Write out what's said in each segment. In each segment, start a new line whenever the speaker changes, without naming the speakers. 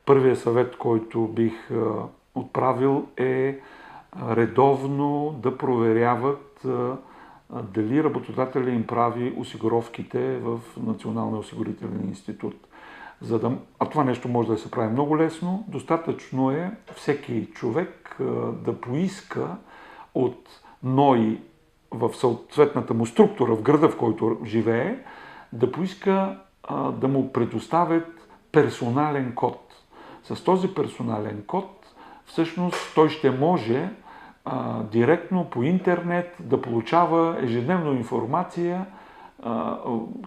Първият съвет, който бих отправил е редовно да проверяват дали работодателя им прави осигуровките в Националния осигурителен институт. А това нещо може да се прави много лесно. Достатъчно е всеки човек да поиска от НОИ в съответната му структура, в града, в който живее, да поиска да му предоставят персонален код. С този персонален код всъщност той ще може директно по интернет да получава ежедневно информация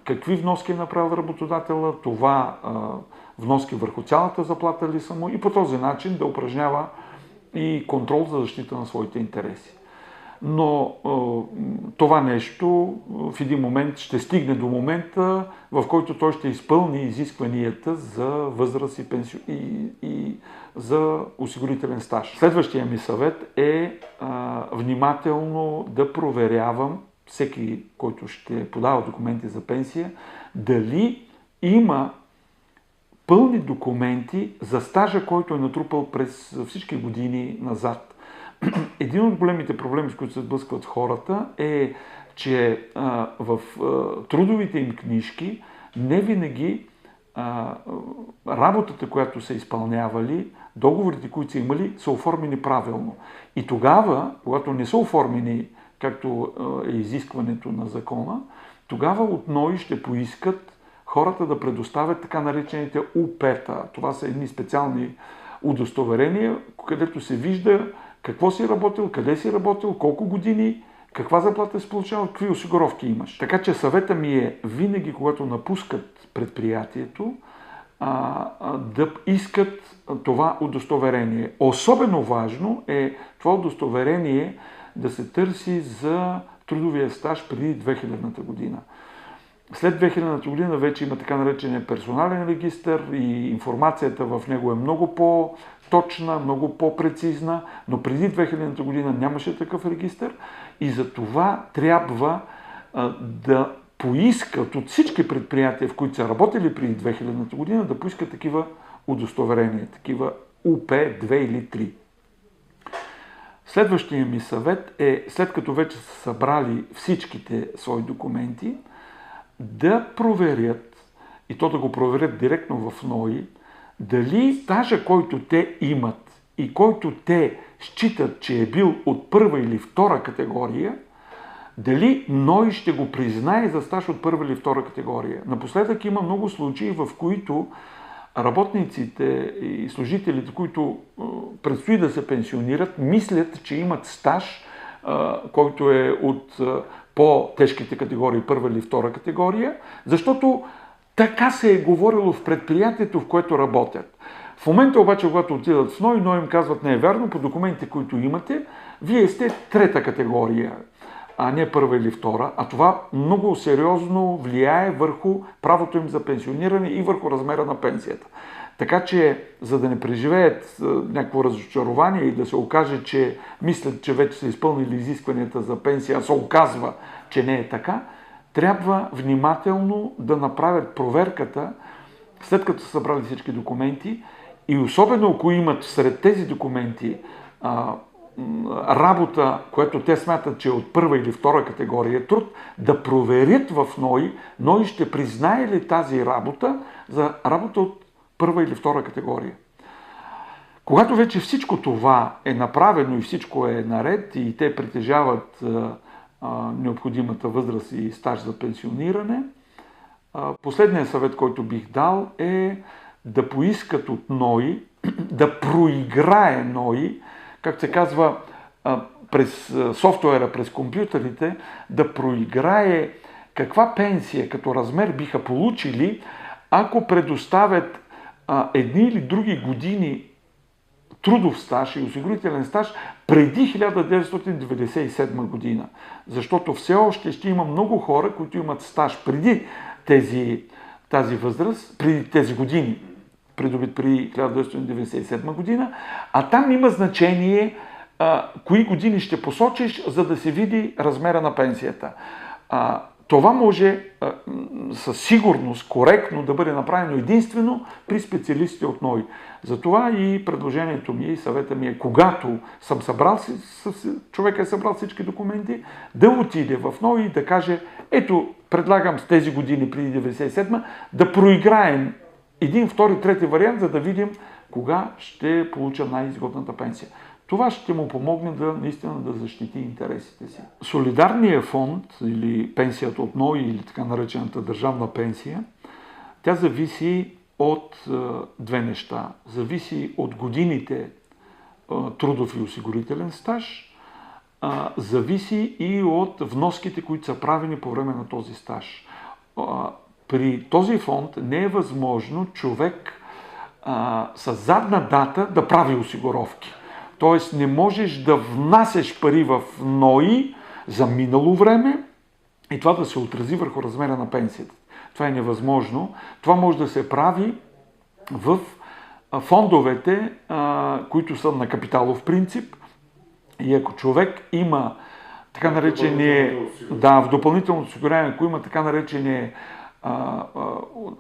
какви вноски е направил работодателя, това вноски върху цялата заплата ли са му и по този начин да упражнява и контрол за защита на своите интереси. Но това нещо в един момент ще стигне до момента, в който той ще изпълни изискванията за възраст и за осигурителен стаж. Следващия ми съвет е внимателно да проверявам всеки, който ще подава документи за пенсия, дали има пълни документи за стажа, който е натрупал през всички години назад. Един от големите проблеми, с които се сблъскват хората, е, че в трудовите им книжки не винаги работата, която са изпълнявали, договорите, които са имали, са оформени правилно. И тогава, когато не са оформени, както е изискването на закона, тогава от НОИ ще поискат хората да предоставят така наречените УП-та. Това са едни специални удостоверения, където се вижда какво си работил, къде си работил, колко години, каква заплата си получавал, какви осигуровки имаш. Така че съвета ми е винаги, когато напускат предприятието, да искат това удостоверение. Особено важно е това удостоверение да се търси за трудовия стаж преди 2000-та година. След 2000-та година вече има така наречения персонален регистър и информацията в него е много по-точна, много по-прецизна, но преди 2000-та година нямаше такъв регистър и за това трябва да поискат от всички предприятия, в които са работили преди 2000-та година, да поискат такива удостоверения, такива УП 2 или 3. Следващия ми съвет е, след като вече са събрали всичките свои документи, да проверят, и то да го проверят директно в НОИ, дали стажа, който те имат и който те считат, че е бил от първа или втора категория, дали НОИ ще го признае за стаж от първа или втора категория. Напоследък има много случаи, в които работниците и служителите, които предстои да се пенсионират, мислят, че имат стаж, който е от по-тежките категории, първа или втора категория, защото така се е говорило в предприятието, в което работят. В момента обаче, когато отидат в НОИ, НОИ им казват: не е вярно, по документите, които имате, вие сте трета категория, а не първа или втора, а това много сериозно влияе върху правото им за пенсиониране и върху размера на пенсията. Така че, за да не преживеят някакво разочарование и да се окаже, че мислят, че вече са изпълнили изискванията за пенсия, а се оказва, че не е така, трябва внимателно да направят проверката, след като са събрали всички документи и особено ако имат сред тези документи работа, която те смятат, че е от първа или втора категория труд, да проверят в НОИ, НОИ ще признае ли тази работа за работа от първа или втора категория. Когато вече всичко това е направено и всичко е наред и те притежават необходимата възраст и стаж за пенсиониране, последният съвет, който бих дал, е да поискат от НОИ, да проиграе НОИ, както се казва, през софтуера, през компютрите, да проиграе каква пенсия като размер биха получили, ако предоставят едни или други години трудов стаж и осигурителен стаж преди 1997 година. Защото все още ще има много хора, които имат стаж преди тази възраст, преди тези години, придобит при 1997 година, а там има значение кои години ще посочиш, за да се види размера на пенсията. Това може със сигурност коректно да бъде направено единствено при специалистите от НОИ. Затова и предложението ми и съвета ми е, когато съм събрал, човек е събрал всички документи, да отиде в НОИ и да каже, ето, предлагам с тези години преди 97 да проиграем един, втори, трети вариант, за да видим кога ще получа най-изгодната пенсия. Това ще му помогне наистина да защити интересите си. Солидарният фонд или пенсията от НОИ или така наречената държавна пенсия, тя зависи от две неща. Зависи от годините трудов и осигурителен стаж, зависи и от вноските, които са правени по време на този стаж. При този фонд не е възможно човек с задна дата да прави осигуровки. Тоест не можеш да внасяш пари в НОИ за минало време и това да се отрази върху размера на пенсията. Това е невъзможно. Това може да се прави в фондовете, които са на капиталов принцип. И ако човек има така наречения, в допълнителното осигуряване, ако има така наречения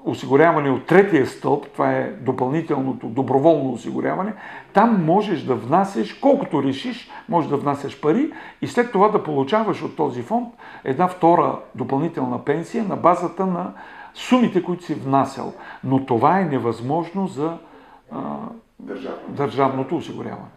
осигуряване от третия стълб, това е допълнителното доброволно осигуряване, там можеш да внасяш, колкото решиш, можеш да внасяш пари и след това да получаваш от този фонд една втора допълнителна пенсия на базата на сумите, които си внасял. Но това е невъзможно за държавното осигуряване.